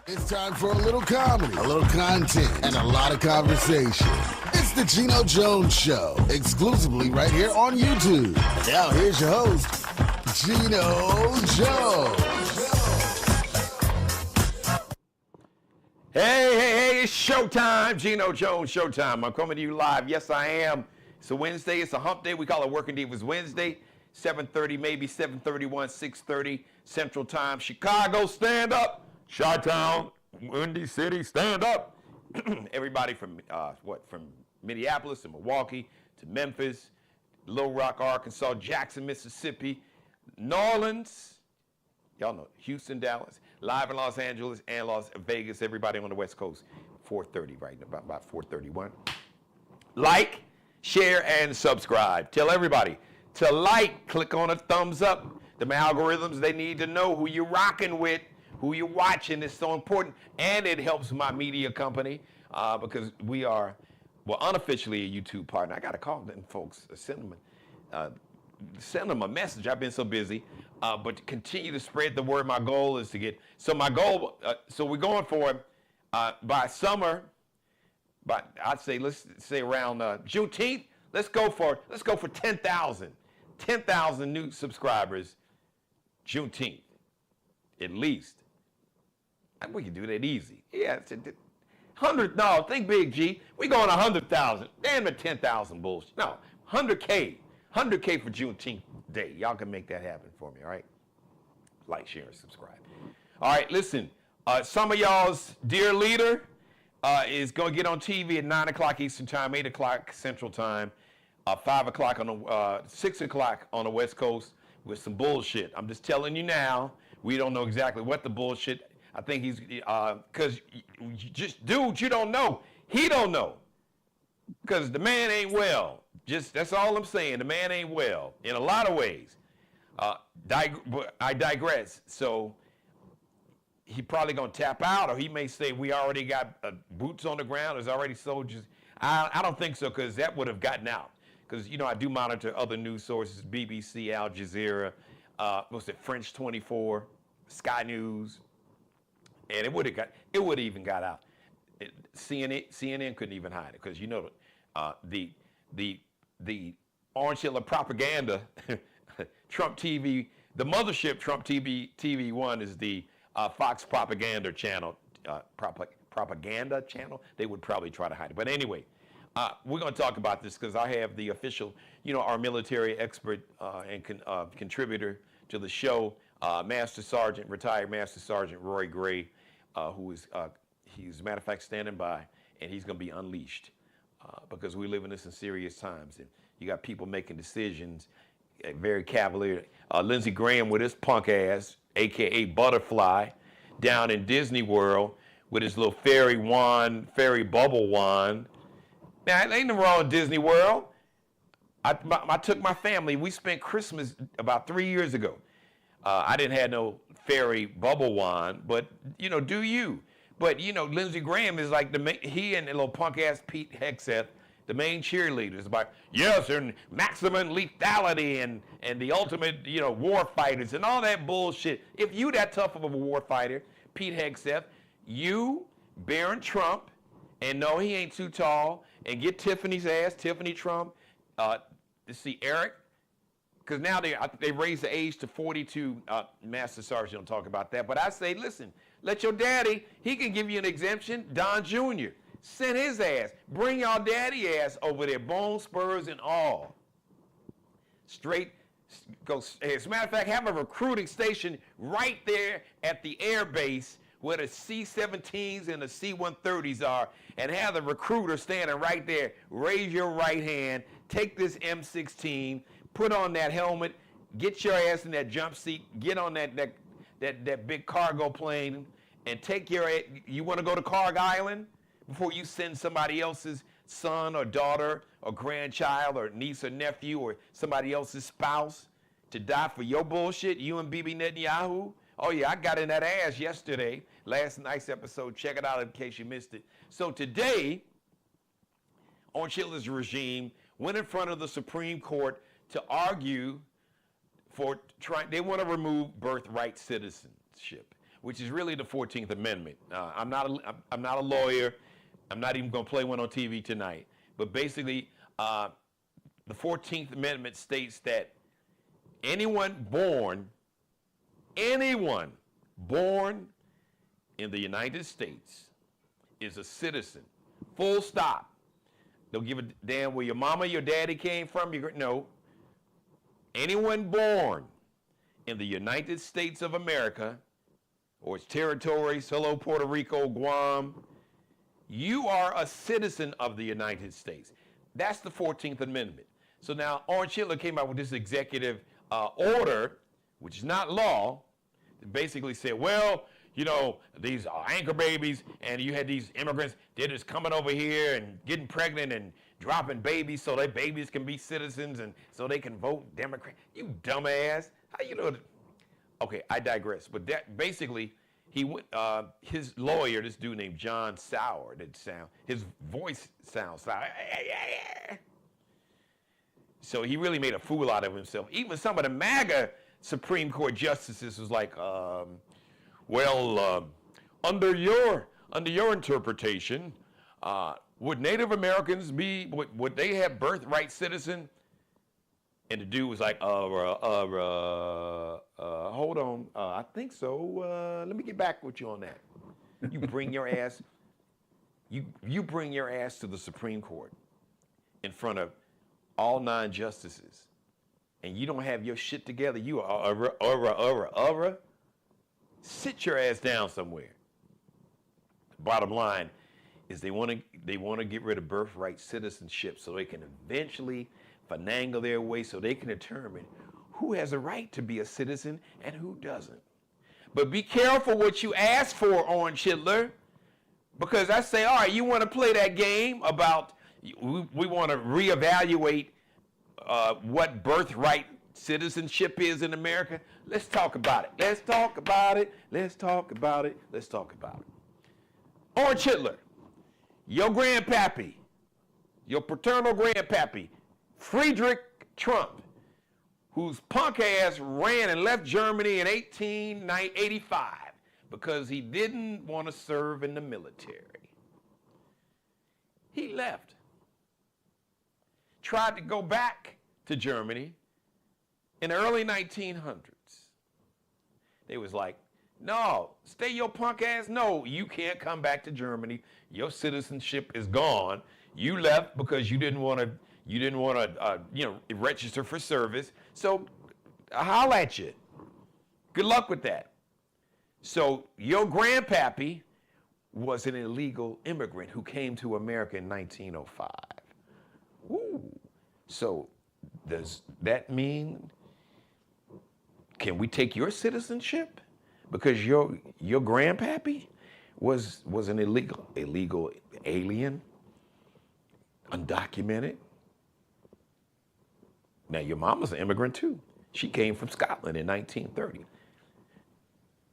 It's time for a little comedy, a little content, and a lot of conversation. It's the Geno Jones Show, exclusively right here on YouTube. Now here's your host, Geno Jones. Hey, it's showtime. Geno Jones, showtime. I'm coming to you live. Yes, I am. It's a Wednesday. It's a hump day. We call it Working Divas Wednesday. 7:30, maybe 7:31, 6:30 Central Time. Chicago, stand up. Chi-Town, Windy City, stand up. Everybody from from Minneapolis to Milwaukee to Memphis, Little Rock, Arkansas, Jackson, Mississippi, New Orleans, y'all know, Houston, Dallas, live in Los Angeles and Las Vegas. Everybody on the West Coast, 4:30 right now, about 4:31. Like, share, and subscribe. Tell everybody to like, click on a thumbs up. The algorithms, they need to know who you're rocking with, who you're watching. Is so important, and it helps my media company because we are, well, unofficially a YouTube partner. I got to call them folks, send them a message. I've been so busy, but to continue to spread the word. My goal is to get, so we're going for by summer, but I'd say, let's say around Juneteenth, let's go for 10,000 new subscribers, Juneteenth, at least. We can do that easy. Yeah, it's 100. No, think big, G. We going 100,000. Damn it, 10,000 bullshit. No, 100K for Juneteenth Day. Y'all can make that happen for me, all right? Like, share, and subscribe. All right, listen. Some of y'all's dear leader is going to get on TV at 9 o'clock Eastern Time, 8 o'clock Central Time, 5 o'clock on the 6 o'clock on the West Coast with some bullshit. I'm just telling you now. We don't know exactly what the bullshit. I think he's, because just, dude, you don't know. He don't know. Because the man ain't well. Just, that's all I'm saying. The man ain't well in a lot of ways. I digress. So he probably going to tap out, or he may say we already got boots on the ground. There's already soldiers. I don't think so, because that would have gotten out. Because, you know, I do monitor other news sources, BBC, Al Jazeera, what's it, French 24, Sky News. And it would have even got out. CNN couldn't even hide it, because you know the Orange Hill of propaganda, Trump TV, the mothership Trump TV One is the Fox propaganda channel. Propaganda channel. They would probably try to hide it, but anyway, we're going to talk about this because I have the official, you know, our military expert and contributor to the show. Retired Master Sergeant Roy Gray, who is, he's, as a matter of fact, standing by, and he's going to be unleashed because we live in some serious times. And you got people making decisions, very cavalier. Lindsey Graham with his punk ass, a.k.a. Butterfly, down in Disney World with his little fairy bubble wand. Now, ain't nothing wrong with Disney World. I took my family. We spent Christmas about 3 years ago. I didn't have no fairy bubble wand, but, you know, do you? But, you know, Lindsey Graham is like he and the little punk-ass Pete Hegseth, the main cheerleaders, about, yes, and maximum lethality and the ultimate, you know, war fighters and all that bullshit. If you that tough of a war fighter, Pete Hegseth, you, Barron Trump, and no, he ain't too tall, and get Tiffany's ass, Tiffany Trump, to see Eric, because now they raised the age to 42. Master Sergeant don't talk about that. But I say, listen, let your daddy, he can give you an exemption. Don Jr., send his ass. Bring y'all daddy ass over there, bone spurs and all. Straight, go. As a matter of fact, have a recruiting station right there at the air base where the C-17s and the C-130s are, and have the recruiter standing right there. Raise your right hand, take this M16, put on that helmet, get your ass in that jump seat, get on that big cargo plane, and take your, you want to go to Carg Island before you send somebody else's son or daughter or grandchild or niece or nephew or somebody else's spouse to die for your bullshit, you and Bibi Netanyahu? Oh yeah, I got in that ass yesterday, last night's episode. Check it out in case you missed it. So today, Orange Hill's regime went in front of the Supreme Court to argue for they want to remove birthright citizenship. which is really the 14th Amendment. I'm not a lawyer. I'm not even going to play one on TV tonight. But basically, the 14th Amendment states that anyone born in the United States is a citizen. Full stop. Don't give a damn where your mama, your daddy came from. No. Anyone born in the United States of America or its territories, hello, Puerto Rico, Guam, you are a citizen of the United States. That's the 14th Amendment. So now Orange Hitler came out with this executive order, which is not law, that basically said, well, you know, these anchor babies, and you had these immigrants, they're just coming over here and getting pregnant and dropping babies so their babies can be citizens and so they can vote Democrat. You dumbass. How you know that? Okay, I digress. But that basically, he went, his lawyer, this dude named John Sauer, his voice sounds sour. So he really made a fool out of himself. Even some of the MAGA Supreme Court justices was like, under your interpretation, would Native Americans would they have birthright citizen? And the dude was like, hold on, I think so. Let me get back with you on that. You bring your ass, you bring your ass to the Supreme Court in front of all 9 justices, and you don't have your shit together. You are sit your ass down somewhere. Bottom line is they want to get rid of birthright citizenship so they can eventually finagle their way so they can determine who has a right to be a citizen and who doesn't. But be careful what you ask for, Orange Hitler, because I say, all right, you want to play that game about we want to reevaluate what birthright citizenship is in America. Let's talk about it. Let's talk about it. Let's talk about it. Let's talk about it. Orange Hitler, your grandpappy, your paternal grandpappy, Friedrich Trump, whose punk ass ran and left Germany in 1885 because he didn't want to serve in the military. He left. Tried to go back to Germany in the early 1900s. They was like, no, stay your punk ass. No, you can't come back to Germany. Your citizenship is gone. You left because you didn't want to, register for service. So I'll holler at you. Good luck with that. So your grandpappy was an illegal immigrant who came to America in 1905. Ooh. So does that mean, can we take your citizenship? Because your grandpappy was an illegal alien, undocumented. Now your mama's an immigrant too. She came from Scotland in 1930.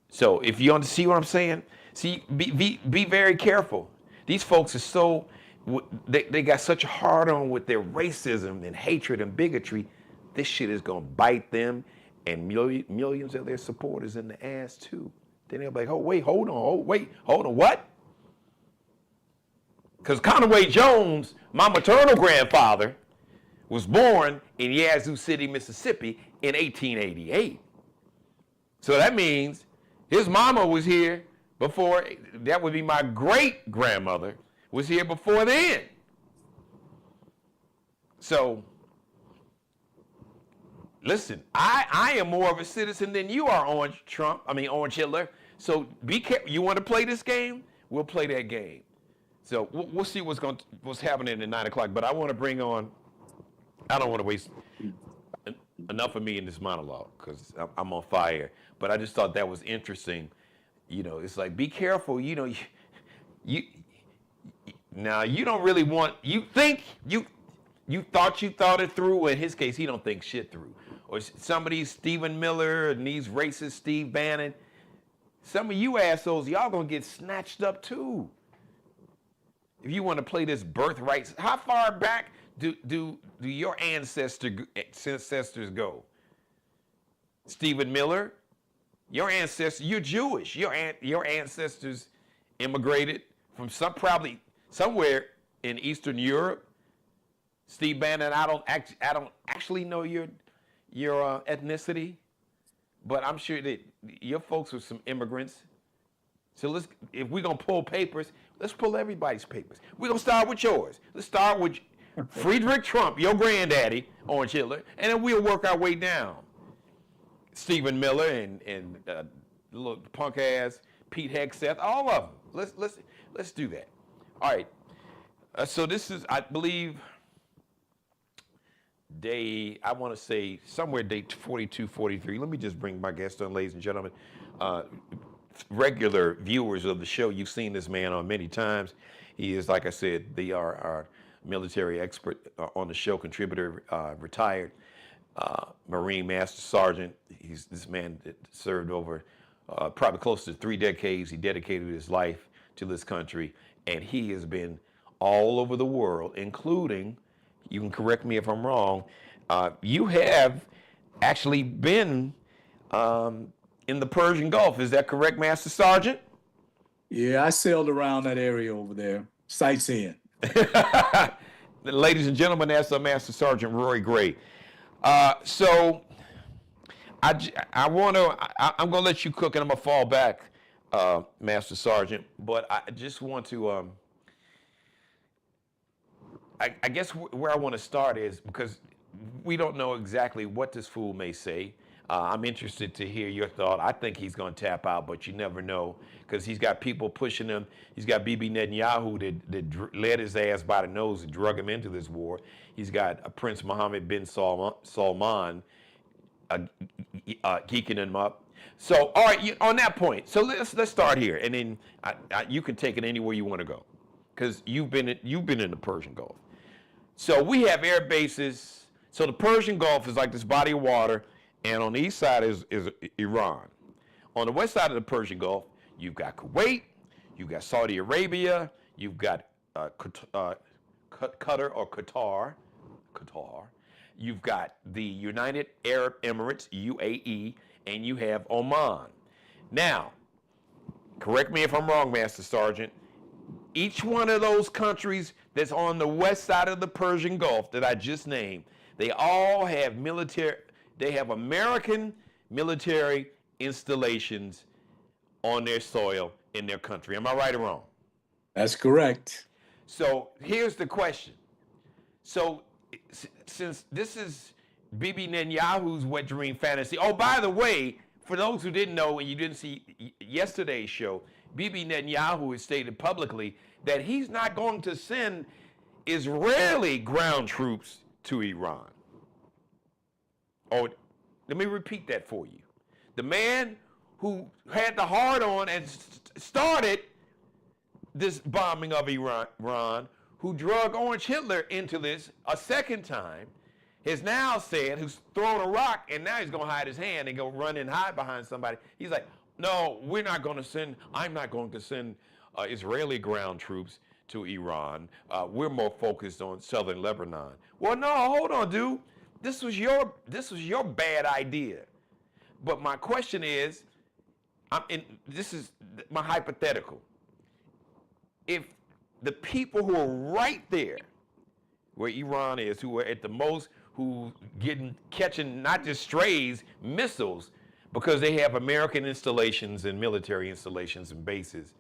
So if you see what I'm saying, be very careful. These folks are so, they got such a hard on with their racism and hatred and bigotry. This shit is gonna bite them and millions of their supporters in the ass too. Then they'll be like, hold on, what? Because Conway Jones, my maternal grandfather, was born in Yazoo City, Mississippi in 1888. So that means his mama was here before, that would be my great grandmother, was here before then. So, listen, I am more of a citizen than you are, Orange Hitler. So be careful. You want to play this game? We'll play that game. So we'll see what's happening at 9 o'clock. But I want to bring on, I don't want to waste enough of me in this monologue because I'm on fire. But I just thought that was interesting. You know, it's like, be careful. You know, now you don't really want, you think you thought it through. Well, in his case, he don't think shit through. Or some of these Stephen Miller and these racist Steve Bannon, some of you assholes, y'all gonna get snatched up too. If you want to play this birthright, how far back do your ancestors go? Stephen Miller, Your ancestors, you're Jewish. Your ancestors immigrated from probably somewhere in Eastern Europe. Steve Bannon, I don't actually know your ethnicity, but I'm sure that your folks were some immigrants. So if we're gonna pull papers, let's pull everybody's papers. We're gonna start with yours. Let's start with Friedrich Trump, your granddaddy, Orange Hitler, and then we'll work our way down. Stephen Miller and little punk ass Pete Hegseth, all of them. Let's do that. All right. So this is, I believe, I want to say somewhere day 42, 43. Let me just bring my guest on, ladies and gentlemen. Regular viewers of the show, you've seen this man on many times. He is, like I said, our military expert on the show, contributor, retired Marine Master Sergeant. He's this man that served over probably close to 3 decades. He dedicated his life to this country, and he has been all over the world, including, you can correct me if I'm wrong, you have actually been in the Persian Gulf. Is that correct, Master Sergeant? Yeah, I sailed around that area over there, sightseeing. Ladies and gentlemen, that's Master Sergeant Roy Gray. So I'm going to let you cook, and I'm going to fall back, Master Sergeant. But I just want to, I guess where I want to start is because we don't know exactly what this fool may say. I'm interested to hear your thought. I think he's going to tap out, but you never know because he's got people pushing him. He's got Bibi Netanyahu that led his ass by the nose and drug him into this war. He's got Prince Mohammed bin Salman geeking him up. So, all right, on that point, so let's start here, and then you can take it anywhere you want to go because you've been in the Persian Gulf. So we have air bases. So the Persian Gulf is like this body of water. And on the east side is Iran. On the west side of the Persian Gulf, you've got Kuwait, you've got Saudi Arabia, you've got Qatar or Qatar. You've got the United Arab Emirates, UAE, and you have Oman. Now, correct me if I'm wrong, Master Sergeant. Each one of those countries that's on the west side of the Persian Gulf that I just named, they all have They have American military installations on their soil in their country. Am I right or wrong? That's correct. So here's the question. So since this is Bibi Netanyahu's wet dream fantasy, oh, by the way, for those who didn't know and you didn't see yesterday's show, Bibi Netanyahu has stated publicly that he's not going to send Israeli ground troops to Iran. Oh, let me repeat that for you. The man who had the hard on and started this bombing of Iran, who drug Orange Hitler into this a second time, has now said, who's thrown a rock, and now he's going to hide his hand and go run and hide behind somebody. He's like, no, I'm not going to send Israeli ground troops to Iran. We're more focused on southern Lebanon. Well, no, hold on, dude. This was your bad idea. But my question is, this is my hypothetical. If the people who are right there, where Iran is, who are at the most, who catching not just strays, missiles, because they have American installations and military installations and bases,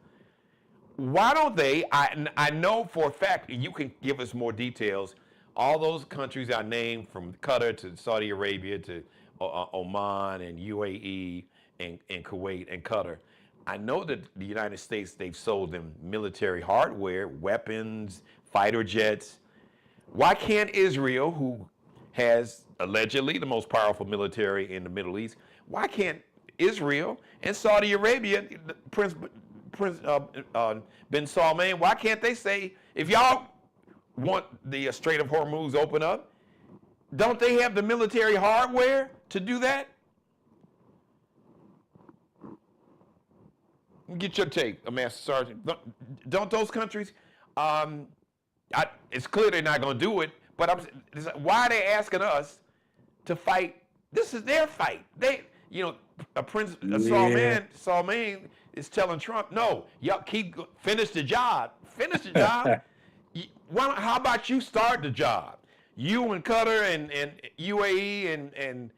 why don't they? I know for a fact, you can give us more details. All those countries I named, from Qatar to Saudi Arabia to Oman and UAE and Kuwait and Qatar, I know that the United States, they've sold them military hardware, weapons, fighter jets. Why can't Israel, who has allegedly the most powerful military in the Middle East, why can't Israel and Saudi Arabia, Prince bin Salman, why can't they say, if y'all want the Strait of Hormuz open up, don't they have the military hardware to do that? Get your take, Master Sergeant. Don't those countries, it's clear they're not going to do it, but why are they asking us to fight? This is their fight. Salman is telling Trump, no, y'all finish the job. Finish the job. How about you start the job? You and Qatar and UAE and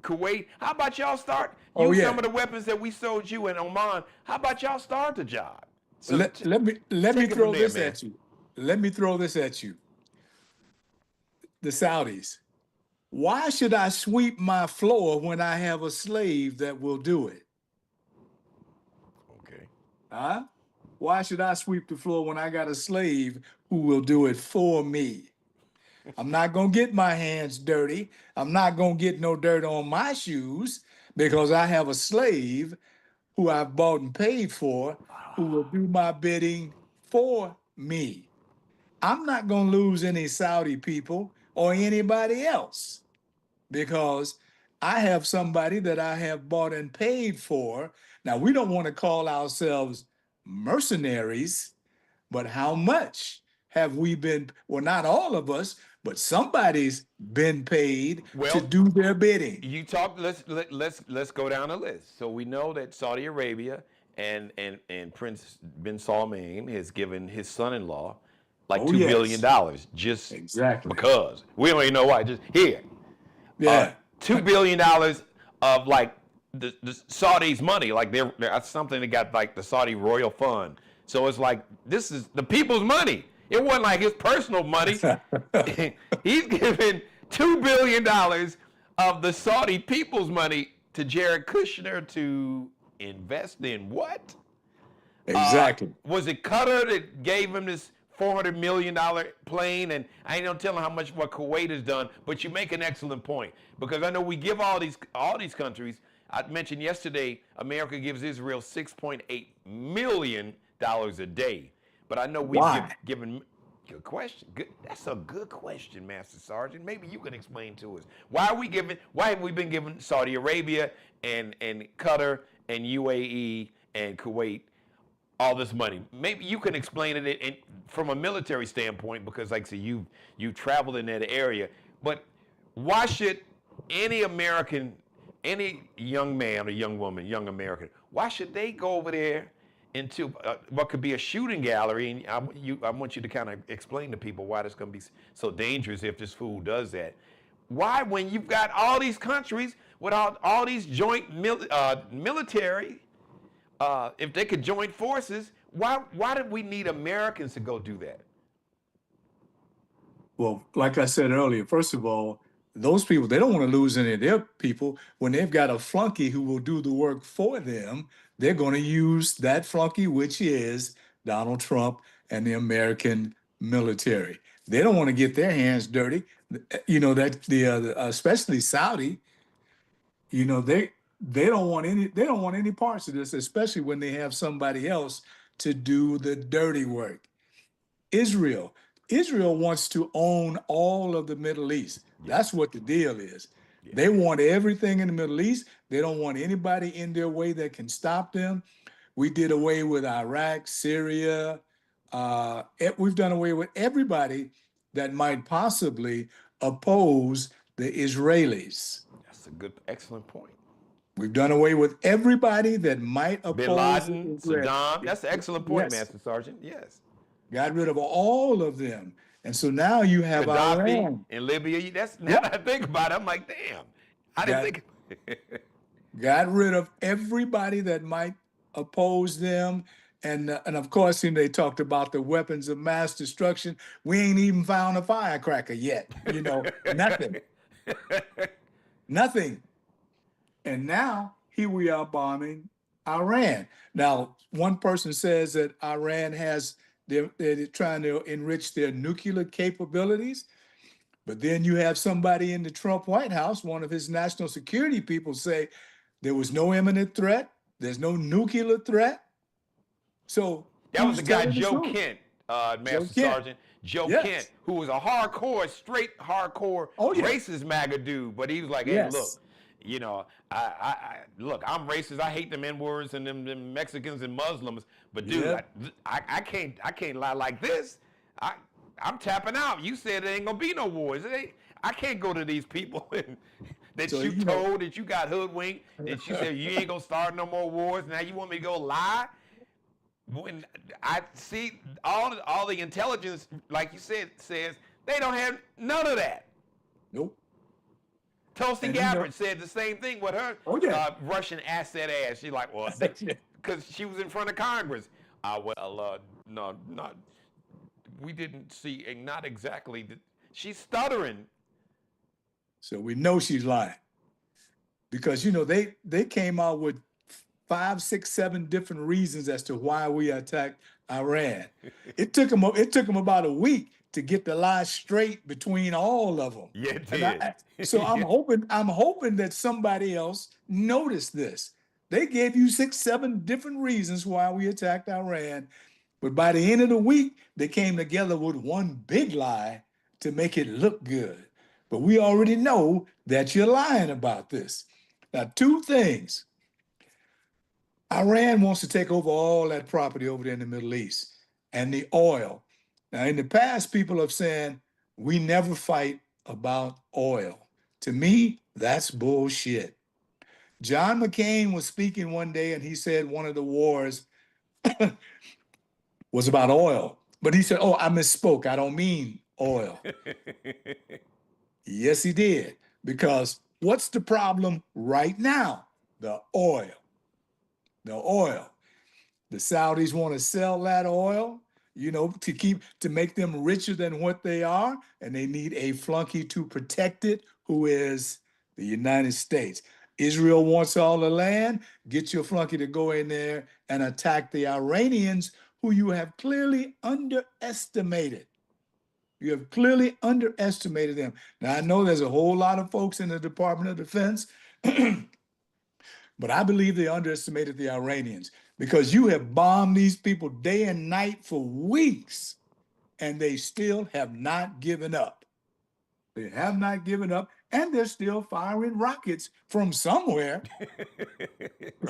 Kuwait. How about y'all start? Use some of the weapons that we sold you in Oman. How about y'all start the job? So let me throw this at you. Let me throw this at you. The Saudis. Why should I sweep my floor when I have a slave that will do it? Okay. Huh? Why should I sweep the floor when I got a slave who will do it for me? I'm not going to get my hands dirty. I'm not going to get no dirt on my shoes because I have a slave who I've bought and paid for who will do my bidding for me. I'm not going to lose any Saudi people or anybody else because I have somebody that I have bought and paid for. Now, we don't want to call ourselves mercenaries, but how much have we been, well, not all of us, but somebody's been paid to do their bidding. You talk. Let's go down the list. So we know that Saudi Arabia and Prince bin Salman has given his son-in-law like $2 billion just because we don't even know why. Just here, $2 billion of like the Saudis' money, like they're something that got like the Saudi royal fund. So it's like this is the people's money. It wasn't like his personal money. He's giving $2 billion of the Saudi people's money to Jared Kushner to invest in what? Exactly. Was it Qatar that gave him this $400 million plane? And I ain't gonna tell him how much what Kuwait has done, but you make an excellent point because I know we give all these countries. I mentioned yesterday, America gives Israel $6.8 million a day. But I know we've given. Good question. Good. That's a good question, Master Sergeant. Maybe you can explain to us why have we been giving Saudi Arabia and Qatar and UAE and Kuwait all this money? Maybe you can explain it from a military standpoint because, like I said, you traveled in that area. But why should any American, any young man or young woman, young American, why should they go over there into what could be a shooting gallery? And I want you to kind of explain to people why it's going to be so dangerous if this fool does that. Why, when you've got all these countries without all these joint military, if they could join forces, why did we need Americans to go do that? Well, like I said earlier, first of all, those people, they don't want to lose any of their people. When they've got a flunky who will do the work for them, they're going to use that flunky, which is Donald Trump and the American military. They don't want to get their hands dirty. You know, that especially Saudi, you know, they don't want any parts of this, especially when they have somebody else to do the dirty work. Israel wants to own all of the Middle East. That's what the deal is. Yeah. They want everything in the Middle East. They don't want anybody in their way that can stop them. We did away with Iraq, Syria. We've done away with everybody that might possibly oppose the Israelis. That's a good, excellent point. We've done away with everybody that might oppose Bin Laden, Saddam. That's an excellent point, Master Sergeant. Yes. Got rid of all of them. And so now you have Gaddafi Iran. In Libya. Now that I think about it, I'm like, damn. I didn't think. Got rid of everybody that might oppose them. And of course, they talked about the weapons of mass destruction. We ain't even found a firecracker yet. You know, nothing. Nothing. And now here we are bombing Iran. Now, one person says that Iran they're trying to enrich their nuclear capabilities. But then you have somebody in the Trump White House, one of his national security people, say there was no imminent threat. There's no nuclear threat. So that was the guy, Joe Kent, Master Sergeant. Joe Kent, who was a straight hardcore racist MAGA dude. But he was like, hey, look, you know, look, I'm racist. I hate them N-words and them Mexicans and Muslims. But dude, I can't lie like this. I'm tapping out. You said there ain't gonna be no wars. I can't go to these people and That So, you told that you got hoodwinked, that you said you ain't gonna start no more wars. Now you want me to go lie? When I see all the intelligence, like you said, says they don't have none of that. nope. Tulsi And Gabbard said the same thing with her Oh, yeah. Russian asset ass. She's like, well, because she was in front of Congress. No, not. We didn't see, and not exactly. She's stuttering. So we know she's lying because they came out with 5, 6, 7 different reasons as to why we attacked Iran. It took them about a week to get the lie straight between all of them. Yeah, it did. So I'm hoping that somebody else noticed this. They gave you 6, 7 different reasons why we attacked Iran, but by the end of the week, they came together with one big lie to make it look good. But we already know that you're lying about this. Now, 2 things. Iran wants to take over all that property over there in the Middle East and the oil. Now, in the past, people have said, we never fight about oil. To me, that's bullshit. John McCain was speaking one day and he said one of the wars was about oil. But he said, oh, I misspoke. I don't mean oil. Yes, he did. Because what's the problem right now? The oil. The oil. The Saudis want to sell that oil, to make them richer than what they are, and they need a flunky to protect it, who is the United States. Israel wants all the land. Get your flunky to go in there and attack the Iranians, who you have clearly underestimated. You have clearly underestimated them. Now, I know there's a whole lot of folks in the Department of Defense, but I believe they underestimated the Iranians because you have bombed these people day and night for weeks, and they still have not given up. They have not given up, and they're still firing rockets from somewhere.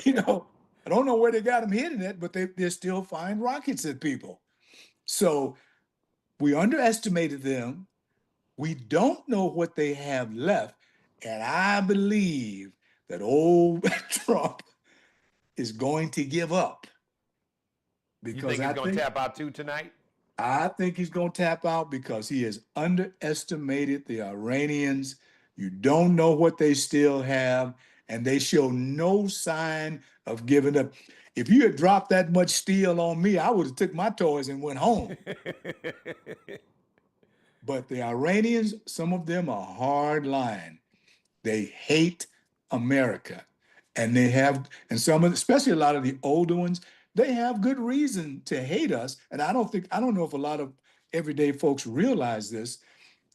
I don't know where they got them hitting it, but they're still firing rockets at people. So we underestimated them. We don't know what they have left. And I believe that old Trump is going to give up. Because you think he's going to tap out too tonight? I think he's going to tap out because he has underestimated the Iranians. You don't know what they still have, and they show no sign of giving up. If you had dropped that much steel on me, I would have took my toys and went home. But the Iranians, some of them are hard line. They hate America. And some of, especially a lot of the older ones, they have good reason to hate us. And I don't know if a lot of everyday folks realize this,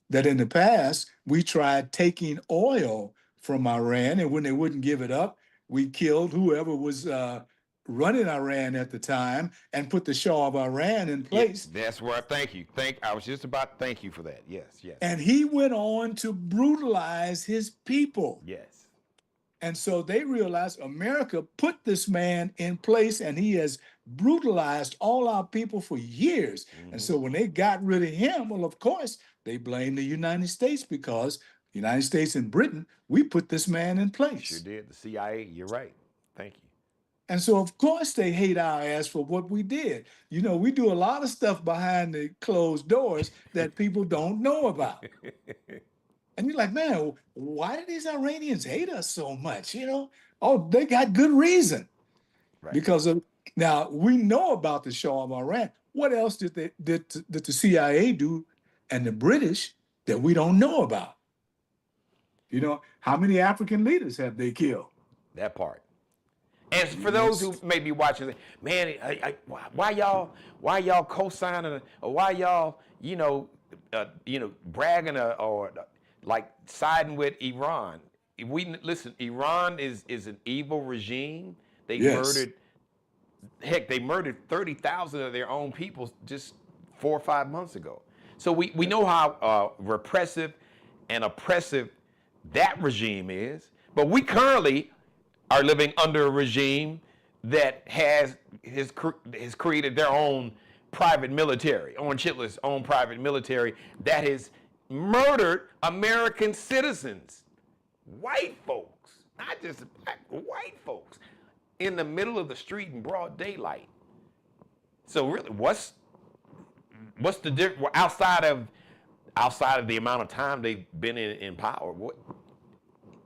that in the past, we tried taking oil from Iran, and when they wouldn't give it up, we killed whoever was running Iran at the time and put the Shah of Iran in place. Yes, that's where I was just about to thank you for that. Yes. And he went on to brutalize his people. Yes. And so they realized America put this man in place, and he has brutalized all our people for years. Mm-hmm. And so when they got rid of him, well, of course, they blamed the United States because the United States and Britain, we put this man in place. Sure did. The CIA, you're right. Thank you. And so, of course, they hate our ass for what we did. We do a lot of stuff behind the closed doors that people don't know about. And you're like, man, why do these Iranians hate us so much? Oh, they got good reason. Right. Because now we know about the Shah of Iran. What else did the CIA do and the British that we don't know about? How many African leaders have they killed? That part. And for those who may be watching, man, why y'all co-signing or why y'all bragging or like siding with Iran? Iran is an evil regime. They murdered 30,000 of their own people just 4 or 5 months ago. So we know how repressive and oppressive that regime is. But we currently are living under a regime that has created their own private military, Orange Hitler's own private military that has murdered American citizens. white folks, not just black, white folks, in the middle of the street in broad daylight. So really, what's the difference outside of the amount of time they've been in power? What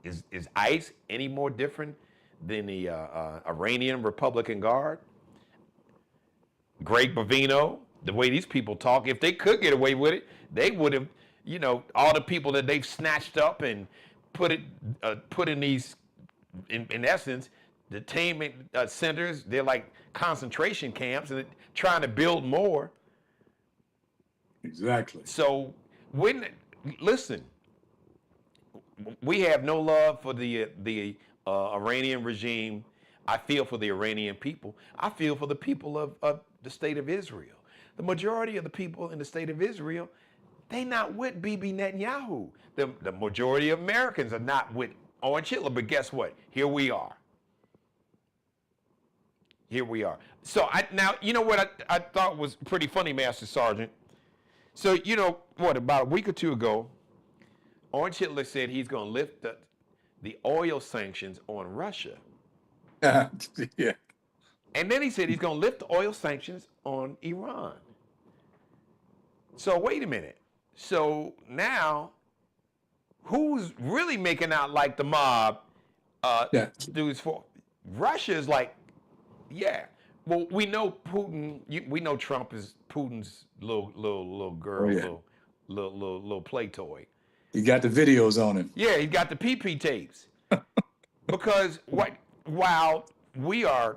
is ICE any more different than the Iranian Republican Guard? Greg Bovino, the way these people talk, if they could get away with it, they would have, all the people that they've snatched up and put in these, in essence, detainment centers. They're like concentration camps, and trying to build more. Exactly. So listen, we have no love for the Iranian regime. I feel for the Iranian people. I feel for the people of the state of Israel. The majority of the people in the state of Israel, they not with Bibi Netanyahu. The majority of Americans are not with Orange Hitler, but guess what? Here we are. Here we are. So now, you know what I thought was pretty funny, Master Sergeant? So, about a week or two ago, Orange Hitler said he's going to lift the oil sanctions on Russia. Yeah. And then he said he's going to lift the oil sanctions on Iran. So wait a minute. So now, who's really making out like the mob? Dudes for Russia is like, yeah. Well, we know Putin. We know Trump is Putin's little girl, little play toy. You got the videos on him. Yeah, he's got the PP tapes. Because while we are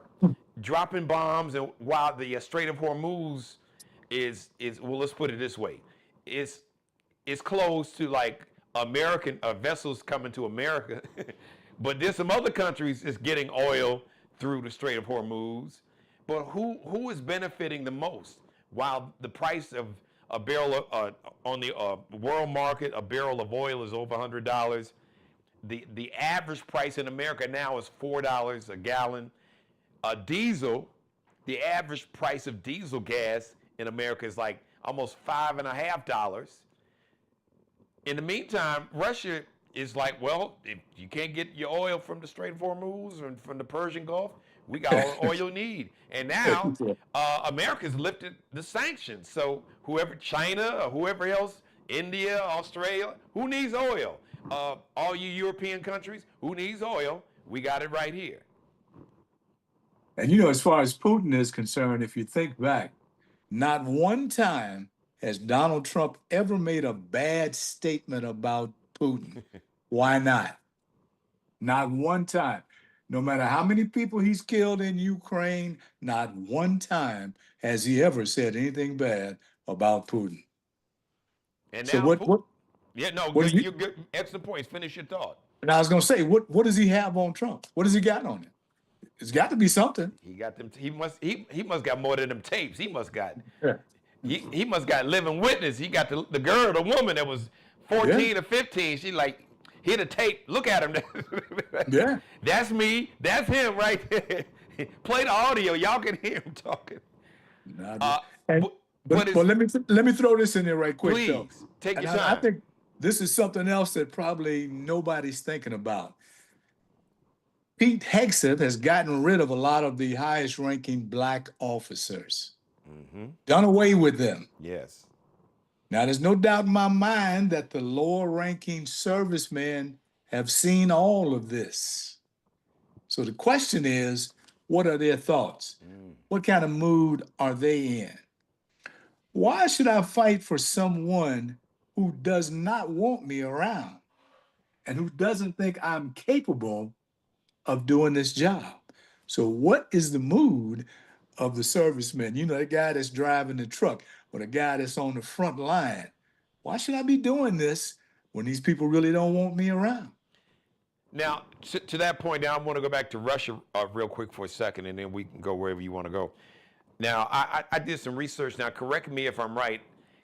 dropping bombs, and while the Strait of Hormuz is well, let's put it this way, it's closed to like American vessels coming to America, but there's some other countries that's getting oil through the Strait of Hormuz. But who is benefiting the most? While the price of a barrel on the world market, a barrel of oil is over $100. The average price in America now is $4 a gallon. Diesel, the average price of diesel gas in America is like almost $5.50. In the meantime, Russia is like, well, if you can't get your oil from the Strait of Hormuz or from the Persian Gulf, we got all the oil you need. And now America's lifted the sanctions. So whoever, China or whoever else, India, Australia, who needs oil? All you European countries, who needs oil? We got it right here. And as far as Putin is concerned, if you think back, not one time has Donald Trump ever made a bad statement about Putin. Why not? Not one time. No matter how many people he's killed in Ukraine, not one time has he ever said anything bad about Putin. And so now, what? Yeah, no, you're good. Excellent points. Finish your thought. And I was going to say, what does he have on Trump? What does he got on him? It's got to be something. He got them. He must got more than them tapes. He must got. Yeah. He must got living witness. He got the girl, the woman that was 14 or 15. She like hit a tape. Look at him. Yeah. That's me. That's him right there. Play the audio. Y'all can hear him talking. But let me throw this in there right quick, please, though. Take your time. I think this is something else that probably nobody's thinking about. Pete Hegseth has gotten rid of a lot of the highest-ranking black officers. Mm-hmm. Done away with them. Yes. Now, there's no doubt in my mind that the lower-ranking servicemen have seen all of this. So the question is, what are their thoughts? What kind of mood are they in? Why should I fight for someone who does not want me around and who doesn't think I'm capable of doing this job? So what is the mood of the servicemen? The guy that's driving the truck or the guy that's on the front line. Why should I be doing this when these people really don't want me around? Now, to that point, now I want to go back to Russia real quick for a second, and then we can go wherever you want to go. Now, I did some research. Now, correct me if I'm right,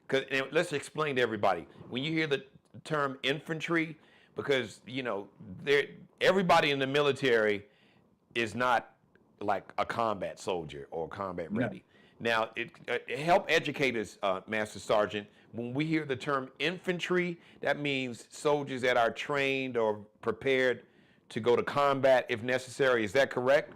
because let's explain to everybody. When you hear the term infantry, because, everybody in the military is not like a combat soldier or combat ready. Now, help educate us, Master Sergeant. When we hear the term infantry, that means soldiers that are trained or prepared to go to combat if necessary. Is that correct?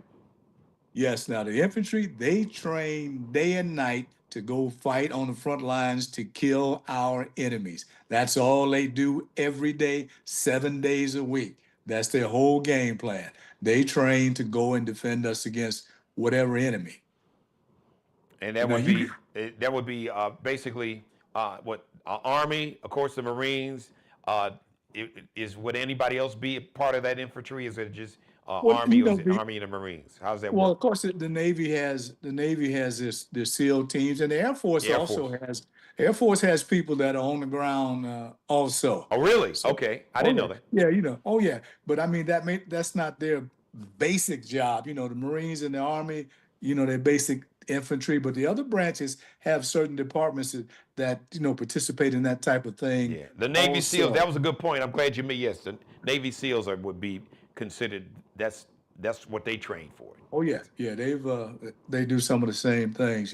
Yes, now the infantry, they train day and night to go fight on the front lines to kill our enemies. That's all they do every day, 7 days a week. That's their whole game plan. They train to go and defend us against whatever enemy. And Now you that would be basically what Army, of course, the Marines. Would anybody else be a part of that infantry? Is it just well, Army, you or know, is it Army and the Marines? How's that well, work? of course, the Navy has their SEAL teams, and the Air Force Air also Force. has Air Force has people that are on the ground also. Oh, really? So, Okay, I oh didn't yeah, know that. yeah, oh yeah. But I mean that's not their basic job. The Marines and the Army, their basic infantry, but the other branches have certain departments that participate in that type of thing Yeah, the Navy SEALs. That also. was a good point. I'm glad you made. Yes, the Navy SEALs would be considered. That's what they train for. Oh yeah, yeah, they do some of the same things,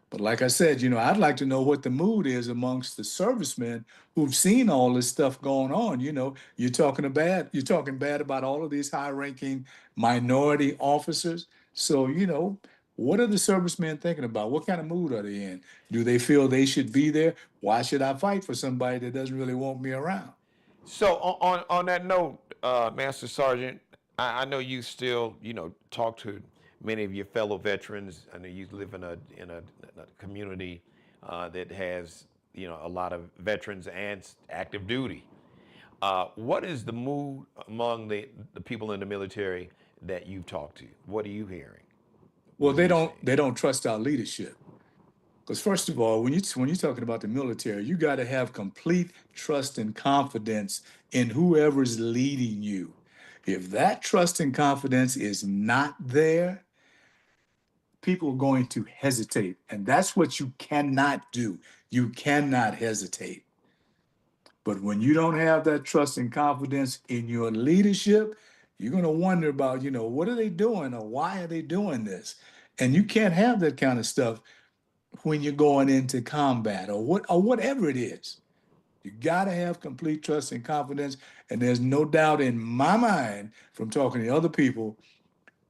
but like I said, I'd like to know what the mood is amongst the servicemen who've seen all this stuff going on. You're talking bad about all of these high-ranking minority officers. So, what are the servicemen thinking about? What kind of mood are they in? Do they feel they should be there? Why should I fight for somebody that doesn't really want me around? So on that note, Master Sergeant, I know you still talk to many of your fellow veterans. I know you live in a community that has a lot of veterans and active duty. What is the mood among the people in the military that you've talked to? What are you hearing? Well, What are you seeing? they don't trust our leadership. Because first of all, when you're talking about the military, you got to have complete trust and confidence in whoever's leading you. If that trust and confidence is not there, people are going to hesitate, and that's what you cannot do. You cannot hesitate. But when you don't have that trust and confidence in your leadership, you're going to wonder about, what are they doing or why are they doing this? And you can't have that kind of stuff when you're going into combat or whatever it is. You got to have complete trust and confidence. And there's no doubt in my mind from talking to other people,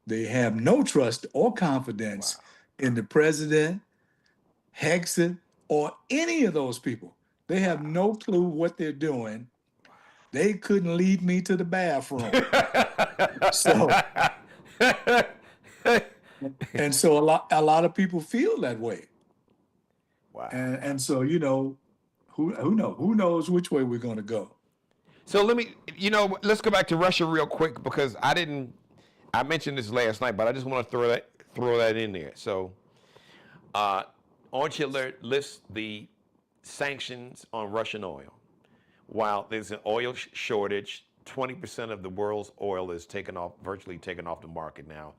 they have no trust or confidence Wow. in the president, Hexit, or any of those people. They have no clue what they're doing. They couldn't lead me to the bathroom. So, and so a lot of people feel that way. Wow. And so, who knows which way we're going to go. So let's go back to Russia real quick because I mentioned this last night, but I just want to throw that in there. So, on your list the sanctions on Russian oil. While there's an oil shortage, 20% of the world's oil is virtually taken off the market now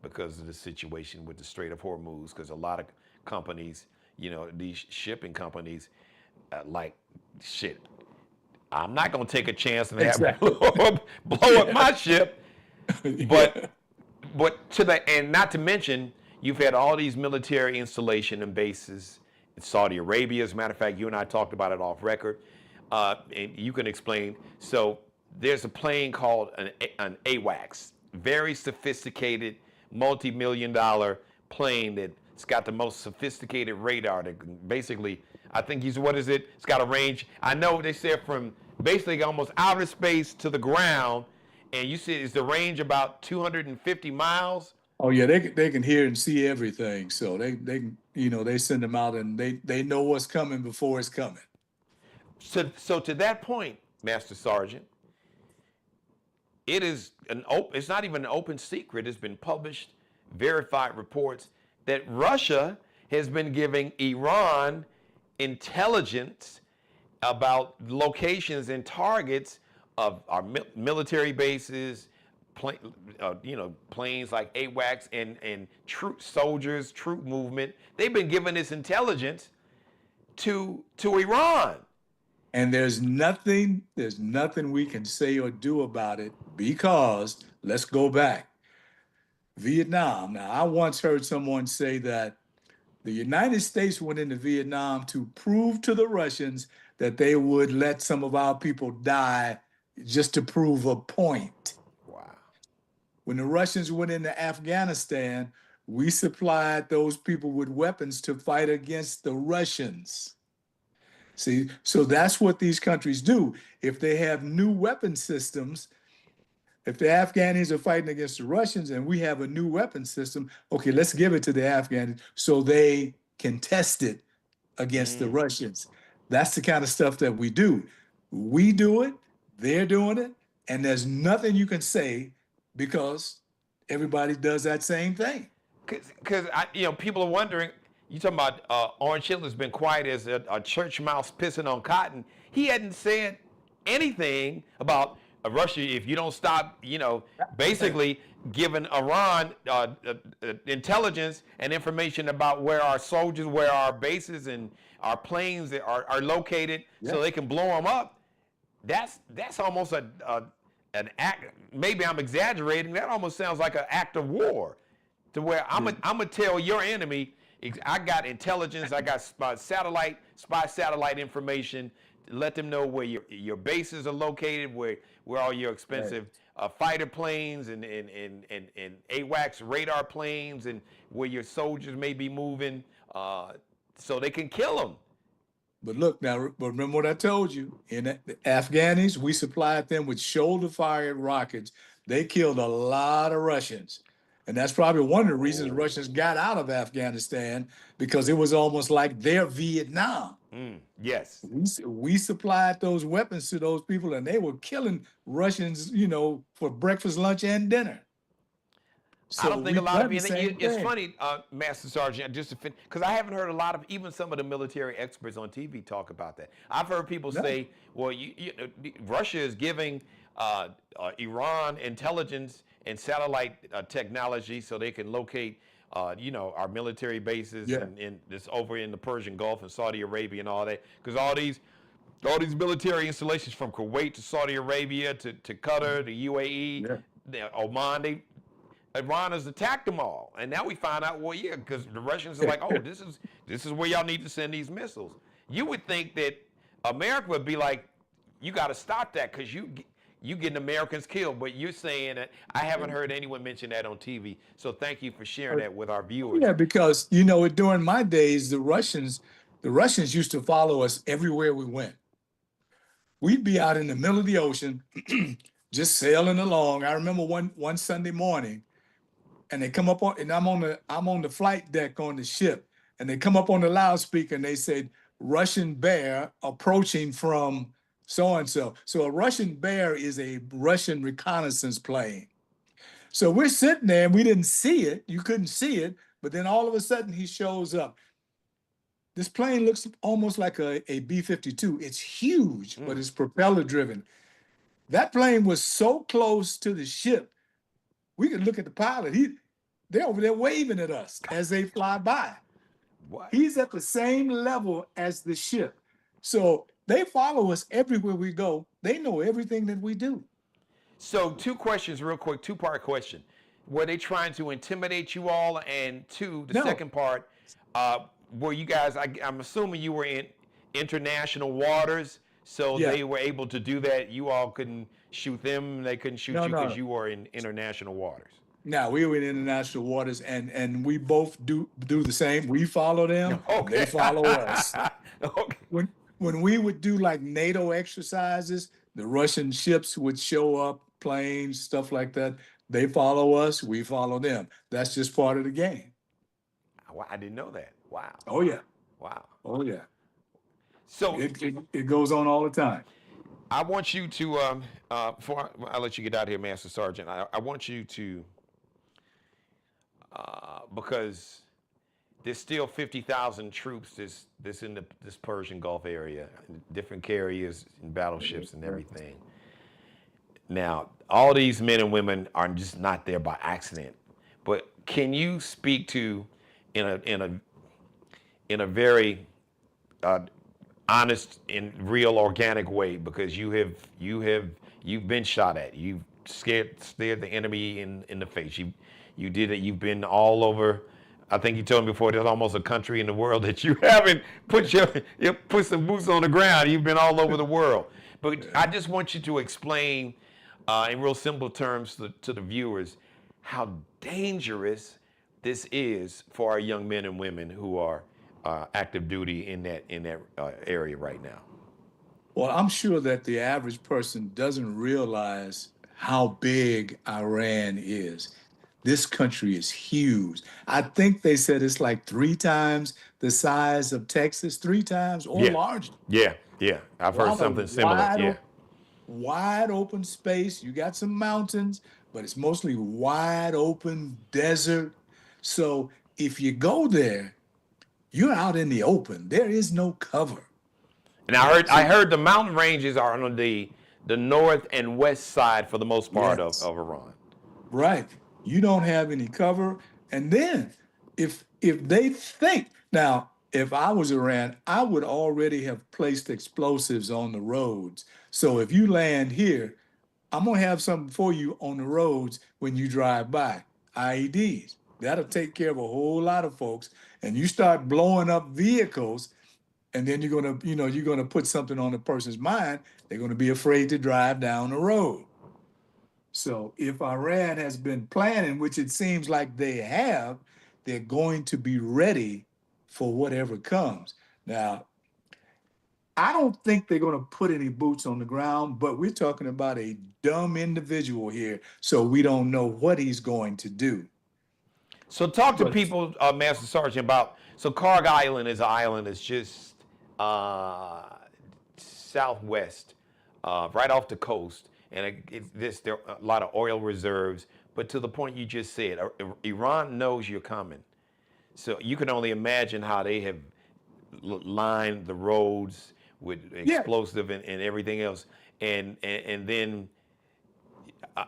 because of the situation with the Strait of Hormuz, because a lot of companies, these shipping companies, shit, I'm not going to take a chance and have Exactly. blow up my ship. But Yeah. and not to mention, you've had all these military installation and bases in Saudi Arabia. As a matter of fact, you and I talked about it off record, and you can explain. So there's a plane called an AWACS, very sophisticated, multi-million-dollar plane that's got the most sophisticated radar. That basically, I think what is it? It's got a range. I know they said from basically almost outer space to the ground. And you said, is the range about 250 miles? Oh yeah, they can hear and see everything. So they send them out and they know what's coming before it's coming. So to that point, Master Sergeant, it's not even an open secret. It's been published, verified reports that Russia has been giving Iran intelligence about locations and targets of our military bases, planes like AWACS and troop movement. They've been giving this intelligence to Iran. And there's nothing we can say or do about it because let's go back. Vietnam. Now, I once heard someone say that The United States went into Vietnam to prove to the Russians that they would let some of our people die just to prove a point. Wow. When the Russians went into Afghanistan, we supplied those people with weapons to fight against the Russians. See, so that's what these countries do. If they have new weapon systems, if the Afghans are fighting against the Russians and we have a new weapon system, okay, let's give it to the Afghans so they can test it against the Russians. That's the kind of stuff that we do. We do it, they're doing it, and there's nothing you can say because everybody does that same thing. Because people are wondering. You talking about Orange Hitler's been quiet as a church mouse pissing on cotton. He hadn't said anything about Russia. If you don't stop, basically giving Iran intelligence and information about where our soldiers, where our bases and our planes are located, so they can blow them up. That's almost an act. Maybe I'm exaggerating. That almost sounds like an act of war, to where I'm gonna tell your enemy, I got intelligence, I got spy satellite information to let them know where your bases are located, where all your expensive fighter planes and AWACS radar planes, and where your soldiers may be moving, so they can kill them. But look now, remember what I told you. In the Afghanis, we supplied them with shoulder-fired rockets. They killed a lot of Russians. And that's probably one of the reasons Russians got out of Afghanistan, because it was almost like their Vietnam. Yes. We supplied those weapons to those people, and they were killing Russians, for breakfast, lunch, and dinner. So I don't think a lot of it's funny, Master Sergeant, just to finish, because I haven't heard a lot of even some of the military experts on TV talk about that. I've heard people say, well, Russia is giving Iran intelligence and satellite technology so they can locate, our military bases and this over in the Persian Gulf and Saudi Arabia and all that, because all these military installations from Kuwait to Saudi Arabia to Qatar to UAE, Oman, Iran has attacked them all, and now we find out, because the Russians are like, oh, this is where y'all need to send these missiles. You would think that America would be like, you got to stop that because you getting Americans killed, but you're saying that I haven't heard anyone mention that on TV. So thank you for sharing that with our viewers. Yeah, because during my days, the Russians used to follow us everywhere we went. We'd be out in the middle of the ocean, just sailing along. I remember one Sunday morning, and they come up on, and I'm on the flight deck on the ship, and they come up on the loudspeaker and they said, Russian bear approaching from so-and-so. So a Russian bear is a Russian reconnaissance plane. So we're sitting there and we didn't see it. You couldn't see it, but then all of a sudden he shows up. This plane looks almost like a B-52. It's huge, but it's propeller driven. That plane was so close to the ship, we could look at the pilot. They're over there waving at us as they fly by. What? He's at the same level as the ship. So they follow us everywhere we go. They know everything that we do. So 2 questions real quick, 2-part question. Were they trying to intimidate you all? And 2, the second part, were you guys, I'm assuming you were in international waters, so they were able to do that. You all couldn't shoot them. They couldn't shoot you because you were in international waters. Now, we were in international waters, and we both do the same. We follow them. Okay. They follow us. Okay. When we would do like NATO exercises, the Russian ships would show up, planes, stuff like that. They follow us. We follow them. That's just part of the game. I didn't know that. Wow. Oh, yeah. Wow. Oh, yeah. So it goes on all the time. I want you to, before I let you get out of here, Master Sergeant, I want you to, because there's still 50,000 troops this in this Persian Gulf area, different carriers and battleships and everything. Now, all these men and women are just not there by accident. But can you speak to, in a very honest and real organic way, because you've been shot at, stared the enemy in the face. You did it. You've been all over I think you told me before there's almost a country in the world that you haven't put you put some boots on the ground. You've been all over the world. But I just want you to explain in real simple terms to the viewers how dangerous this is for our young men and women who are active duty in that area right now. Well, I'm sure that the average person doesn't realize how big Iran is. This country is huge. I think they said it's like 3 times the size of Texas, 3 times or Yeah, larger. yeah. I've A heard lot something of similar. Yeah. wide open space. You got some mountains, but it's mostly wide open desert. So if you go there, you're out in the open. There is no cover. And I So heard the mountain ranges are on the north and west side for the most part yes. of Iran. Right. You don't have any cover. And then if they think now, if I was Iran, I would already have placed explosives on the roads. So if you land here, I'm gonna have something for you on the roads when you drive by. IEDs. That'll take care of a whole lot of folks. And you start blowing up vehicles, and then you're gonna put something on the person's mind, they're gonna be afraid to drive down the road. So if Iran has been planning, which it seems like they have, they're going to be ready for whatever comes. Now, I don't think they're going to put any boots on the ground, but we're talking about a dumb individual here, so we don't know what he's going to do. So talk to But people, Master Sergeant, about so Karg Island is an island that's just southwest, right off the coast, and there are a lot of oil reserves. But to the point you just said, Iran knows you're coming, so you can only imagine how they have lined the roads with yeah, explosive and everything else, and then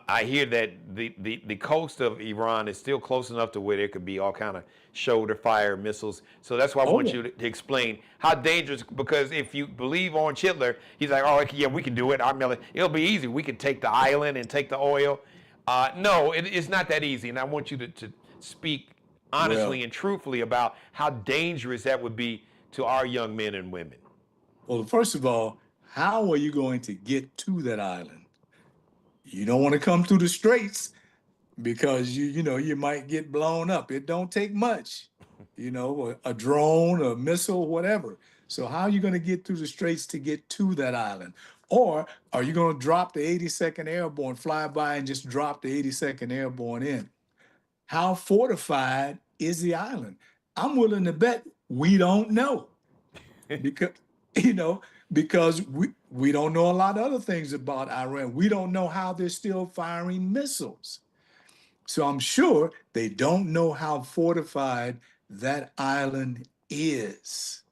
I hear that the coast of Iran is still close enough to where there could be all kind of shoulder fire missiles. So that's why I oh want yeah, you to explain how dangerous. Because if you believe Orange Hitler, he's like, oh yeah, we can do it. It'll be easy. We can take the island and take the oil. No, it's not that easy. And I want you to speak honestly well, and truthfully about how dangerous that would be to our young men and women. well, first of all, how are you going to get to that island? You don't want to come through the straits because you might get blown up. It don't take much, a drone, a missile, whatever. So how are you going to get through the straits to get to that island? Or are you going to drop the 82nd Airborne, fly by and just drop the 82nd Airborne in? How fortified is the island? I'm willing to bet we don't know because you know because we don't know a lot of other things about Iran. We don't know how they're still firing missiles. So I'm sure they don't know how fortified that island is.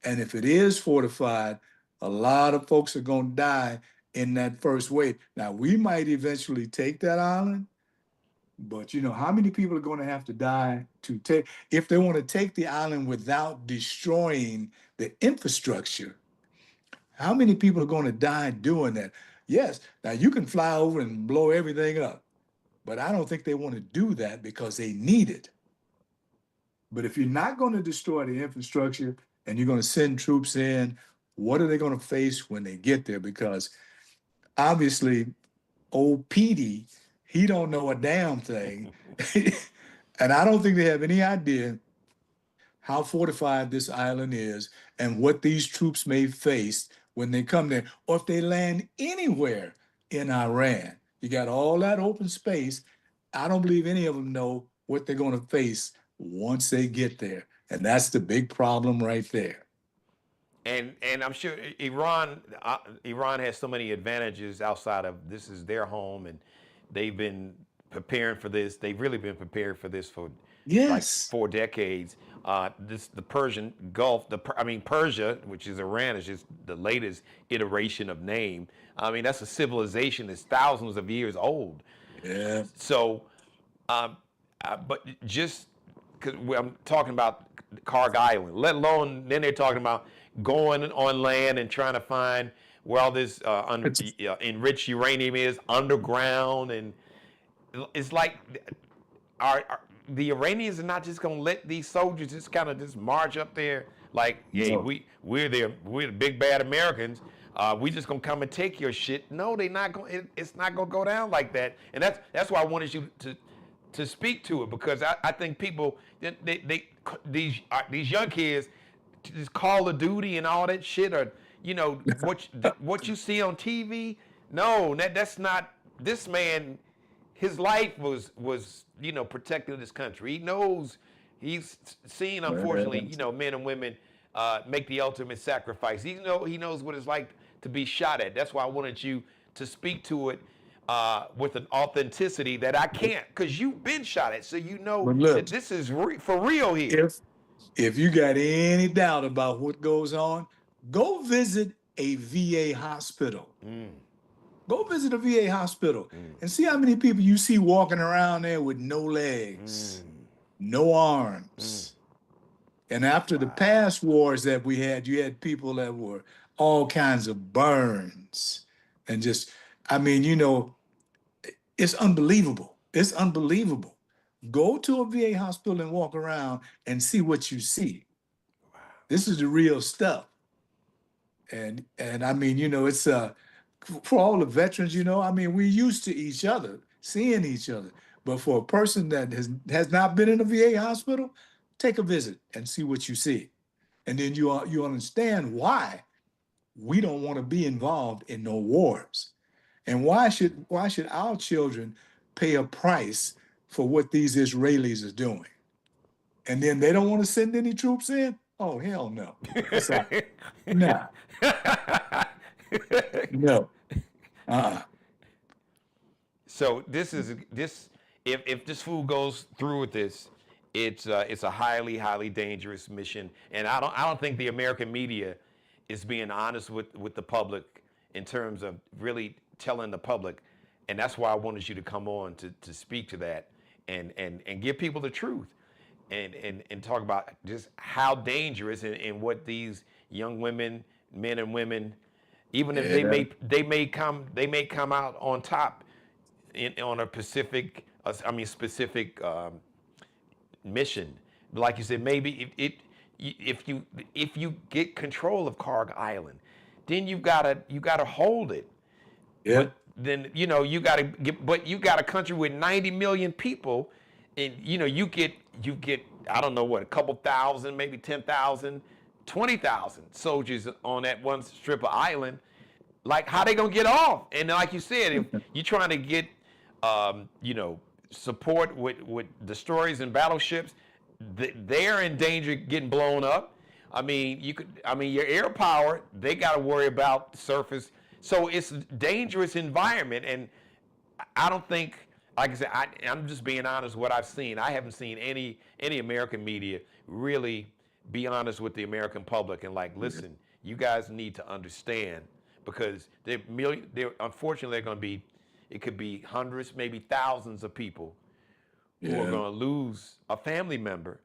And if it is fortified, a lot of folks are going to die in that first wave. Now, we might eventually take that island, but how many people are going to have to die to take, if they want to take the island without destroying the infrastructure? How many people are going to die doing that? Yes, now you can fly over and blow everything up, but I don't think they want to do that because they need it. But if you're not going to destroy the infrastructure and you're going to send troops in, what are they going to face when they get there? Because obviously, old Petey, he don't know a damn thing. And I don't think they have any idea how fortified this island is and what these troops may face when they come there, or if they land anywhere in Iran. You got all that open space. I don't believe any of them know what they're going to face once they get there. And that's the big problem right there. And I'm sure Iran has so many advantages outside of this is their home, and they've been preparing for this. They've really been prepared for this for like Yes. 4 decades. The Persian Gulf, Persia, which is Iran, is just the latest iteration of name. I mean, that's a civilization that's thousands of years old. Yeah. So, but just because I'm talking about Karg Island, let alone then they're talking about going on land and trying to find where all this enriched uranium is underground, and it's like our the Iranians are not just gonna let these soldiers just kind of just march up there like, hey, No. we're the big bad Americans. We just gonna come and take your shit. No, they not gonna. It's not gonna go down like that. And that's why I wanted you to speak to it, because I think people these young kids, this Call of Duty and all that shit, or what you see on TV. No, that's not. This man, his life was protecting this country. He knows. He's seen, unfortunately, men and women make the ultimate sacrifice. He knows what it's like to be shot at. That's why I wanted you to speak to it with an authenticity that I can't, because you've been shot at, so you know But look, that this is for real here. if you got any doubt about what goes on, go visit a VA hospital. Go visit a VA hospital and see how many people you see walking around there with no legs, no arms. And after the past wars that we had, you had people that were all kinds of burns and just, I mean, it's unbelievable. It's unbelievable. Go to a VA hospital and walk around and see what you see. This is the real stuff. And I mean, it's for all the veterans, I mean, we're used to each other, seeing each other. But for a person that has not been in a VA hospital, take a visit and see what you see. And then you understand why we don't want to be involved in no wars. And why should our children pay a price for what these Israelis are doing? And then they don't want to send any troops in? Oh, hell no. Nah. No. So this. If this fool goes through with this, it's a highly dangerous mission, and I don't think the American media is being honest with the public in terms of really telling the public, and that's why I wanted you to come on to speak to that and give people the truth and talk about just how dangerous and what these young women, men and women, even if they may come out on top on a specific mission. Like you said, maybe if you get control of Carg Island, then you gotta hold it. Yeah. But then you got a country with 90 million people, and you get I don't know what, a couple thousand, maybe 10,000, 20,000 soldiers on that one strip of island. Like, how they gonna get off? And like you said, if you're trying to get support with destroyers and battleships, they're in danger of getting blown up. I mean, your air power, they got to worry about the surface. So it's a dangerous environment, and I don't think, like I said, I'm just being honest what I've seen. I haven't seen any American media really be honest with the American public and listen, you guys need to understand, because unfortunately they're going to be, it could be hundreds, maybe thousands of people who are going to lose a family member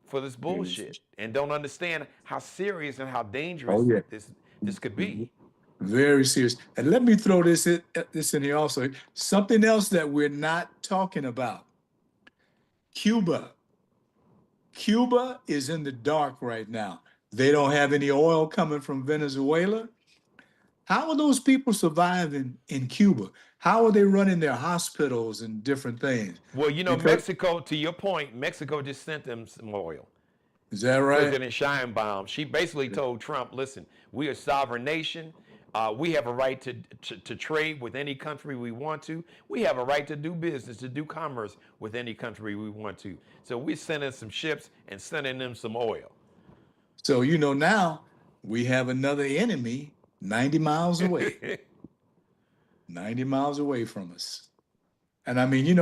for this bullshit and don't understand how serious and how dangerous this could be. Very serious. And let me throw this in here also. Something else that we're not talking about. Cuba. Cuba is in the dark right now. They don't have any oil coming from Venezuela. How are those people surviving in Cuba? How are they running their hospitals and different things? Well, Mexico, to your point, Mexico just sent them some oil. Is that right? President Scheinbaum, she basically told Trump, listen, we are a sovereign nation. We have a right to trade with any country we want to. We have a right to do business, to do commerce with any country we want to. So we're sending some ships and sending them some oil. So, now we have another enemy 90 miles away. 90 miles away from us. And I mean,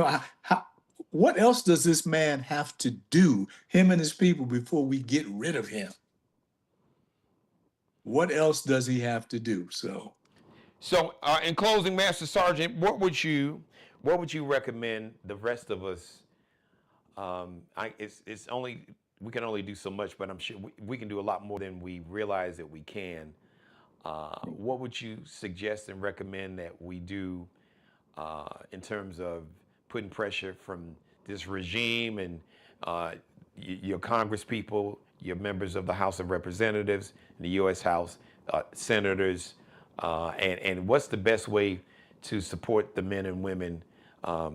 what else does this man have to do, him and his people, before we get rid of him? What else does he have to do? So in closing, Master Sergeant, what would you recommend the rest of us? It's only, we can only do so much, but I'm sure we can do a lot more than we realize that we can. What would you suggest and recommend that we do in terms of putting pressure from this regime and your Congress people, your members of the House of Representatives, the U.S. House, senators, and what's the best way to support the men and women? I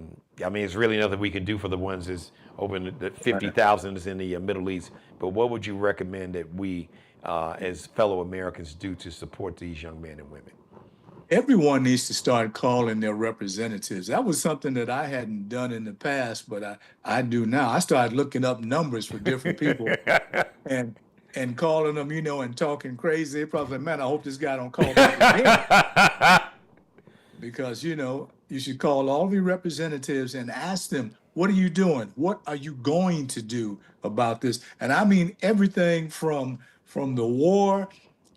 mean, it's really nothing we can do for the ones that's over in the 50,000 in the Middle East. But what would you recommend that we, as fellow Americans, do to support these young men and women? Everyone needs to start calling their representatives. That was something that I hadn't done in the past, but I do now. I started looking up numbers for different people and calling them, and talking crazy. They probably like, man, I hope this guy don't call back again. Because, you should call all the representatives and ask them, what are you doing? What are you going to do about this? And I mean everything from the war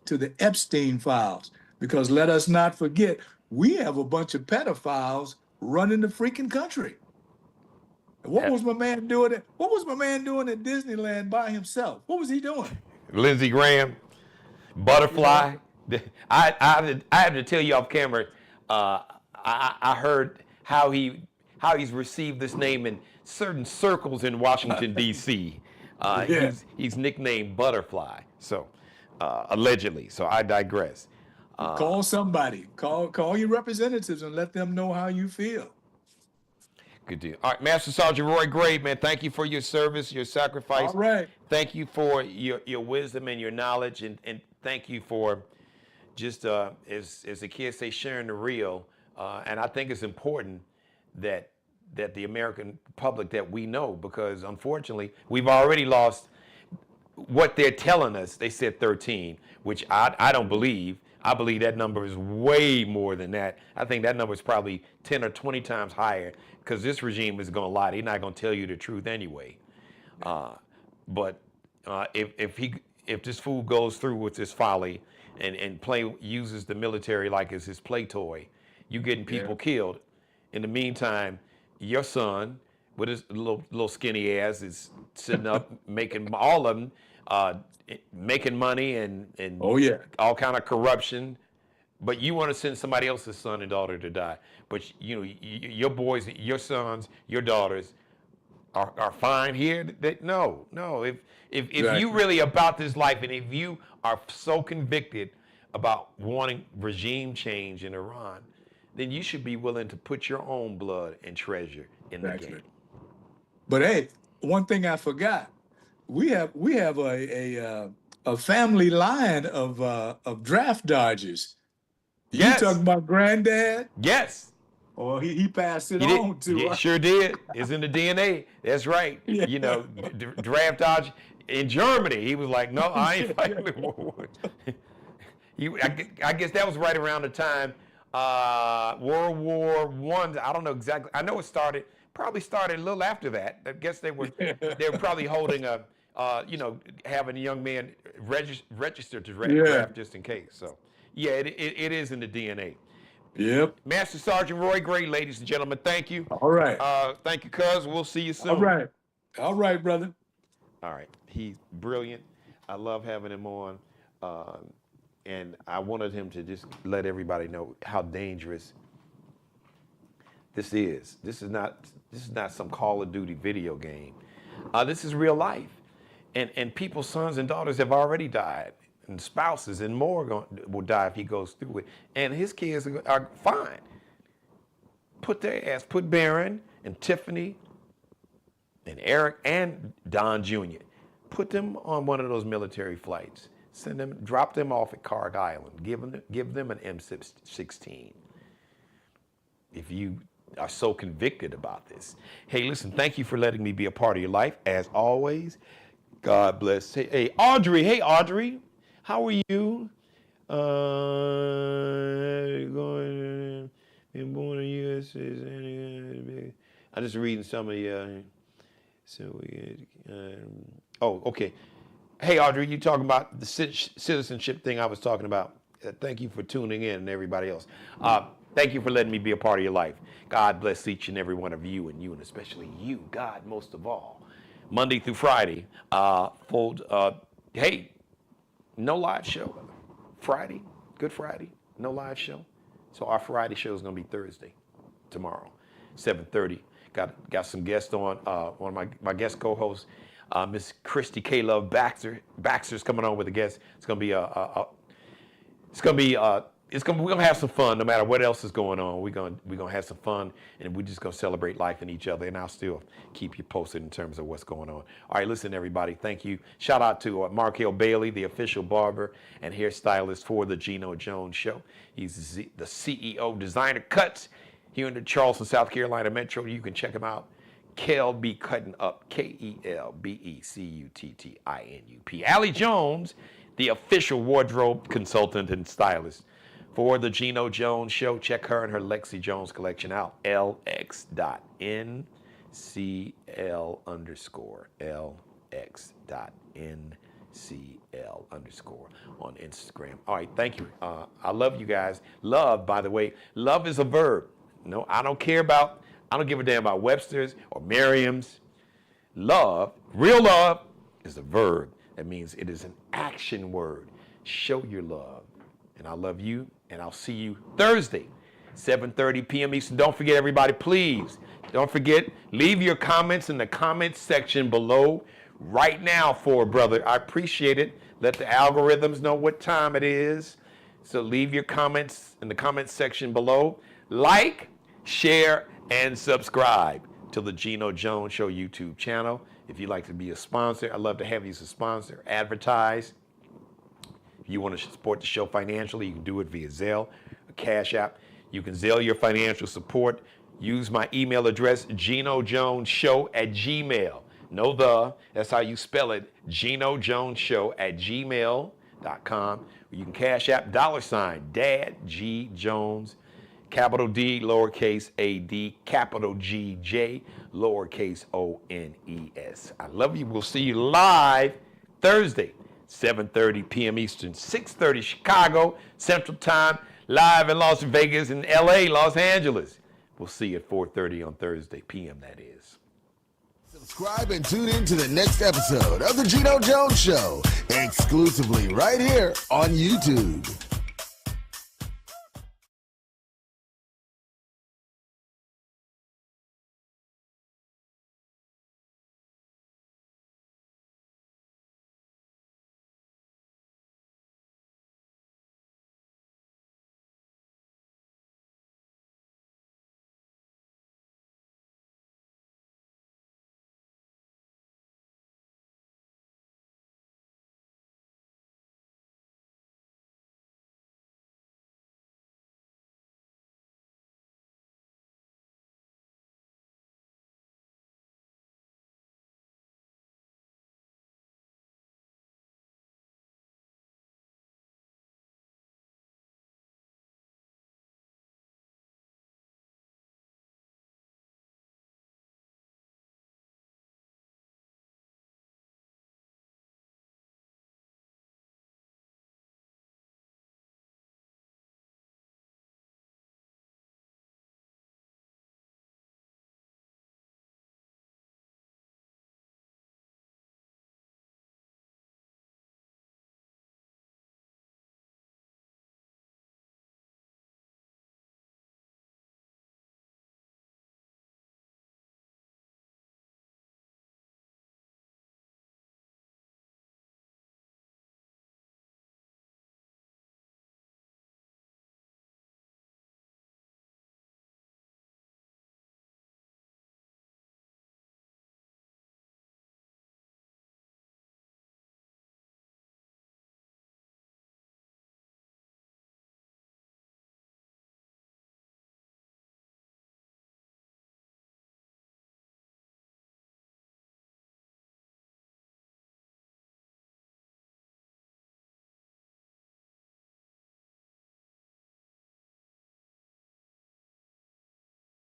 to the Epstein files. Because let us not forget, we have a bunch of pedophiles running the freaking country. What was my man doing? What was my man doing at Disneyland by himself? What was he doing? Lindsey Graham, Butterfly. I have to tell you off camera. I heard how he's received this name in certain circles in Washington D.C. He's nicknamed Butterfly. So allegedly. So I digress. Call somebody. Call your representatives and let them know how you feel. Good deal. All right, Master Sergeant Roy Gray, man, thank you for your service, your sacrifice. All right. Thank you for your wisdom and your knowledge, and thank you for just, as the kids say, sharing the real. And I think it's important that the American public, that we know, because unfortunately, we've already lost what they're telling us. They said 13, which I don't believe. I believe that number is way more than that. I think that number is probably 10 or 20 times higher, because this regime is going to lie. They're not going to tell you the truth anyway. But if this fool goes through with this folly and uses the military like it's his play toy, you getting people killed. In the meantime, your son with his little skinny ass is sitting up making all of them. Making money and all kind of corruption, but you want to send somebody else's son and daughter to die. But your boys, your sons, your daughters are fine here. No. If you really about this life, and if you are so convicted about wanting regime change in Iran, then you should be willing to put your own blood and treasure in the game. But hey, one thing I forgot. We have a family line of draft dodgers. Yes. You talking about granddad? Yes. Oh, he passed it on to us. Sure did. It's in the DNA. That's right. Yeah. Draft dodge in Germany. He was like, no, I ain't fighting the war. I guess that was right around the time World War I. I don't know exactly. I know it probably started a little after that. I guess they were probably holding having a young man registered to draft just in case. So, it is in the DNA. Yep. Master Sergeant Roy Gray, ladies and gentlemen, thank you. All right. Thank you, cuz. We'll see you soon. All right, brother. All right. He's brilliant. I love having him on. And I wanted him to just let everybody know how dangerous this is. This is not some Call of Duty video game. This is real life. And people's sons and daughters have already died, and spouses and more will die if he goes through it. And his kids are fine. Put Barron and Tiffany and Eric and Don Jr., put them on one of those military flights. Drop them off at Carg Island. Give them an M16. If you are so convicted about this. Hey, listen, thank you for letting me be a part of your life, as always. God bless. Hey, Audrey. Hey, Audrey. How are you? Going in born in U.S. I'm just reading some of the. Okay. Hey, Audrey, you talking about the citizenship thing I was talking about. Thank you for tuning in, and everybody else. Thank you for letting me be a part of your life. God bless each and every one of you, and especially you, God most of all. Monday through Friday, hey, no live show. Friday, Good Friday, no live show. So our Friday show is going to be Thursday, tomorrow, 7:30. Got some guests on. One of my guest co-hosts, Miss Christy K. Love Baxter's coming on with a guest. It's gonna be we're gonna have some fun no matter what else is going on. We're gonna have some fun, and we're just gonna celebrate life and each other. And I'll still keep you posted in terms of what's going on. All right, listen, everybody. Thank you. Shout out to Markel Bailey, the official barber and hairstylist for the Geno Jones Show. He's the CEO, Designer Cuts here in the Charleston, South Carolina metro. You can check him out. KLB Cutting Up, KELBECUTTINUP. Allie Jones, the official wardrobe consultant and stylist for the Geno Jones Show. Check her and her Lexi Jones collection out. LX.NCL_. LX.NCL_ on Instagram. All right, thank you. I love you guys. Love, by the way, love is a verb. No, I don't give a damn about Webster's or Merriam's. Love, real love, is a verb. That means it is an action word. Show your love. And I love you, and I'll see you Thursday, 7:30 p.m. Eastern. Don't forget, everybody, please, don't forget, leave your comments in the comments section below right now for brother. I appreciate it. Let the algorithms know what time it is. So leave your comments in the comments section below. Like, share, and subscribe to the Geno Jones Show YouTube channel. If you'd like to be a sponsor, I'd love to have you as a sponsor. Advertise. If you want to support the show financially, you can do it via Zelle, a Cash App. You can Zelle your financial support. Use my email address, GenoJonesShow@gmail. That's how you spell it, GenoJonesShow@gmail.com. You can Cash App $ Dad G Jones, capital D, lowercase a d, capital G J, lowercase ONES. I love you. We'll see you live Thursday, 7:30 p.m. Eastern, 6:30 Chicago Central Time, live in Las Vegas and LA, Los Angeles. We'll see you at 4:30 on Thursday p.m. that is. Subscribe and tune in to the next episode of the Geno Jones Show, exclusively right here on YouTube.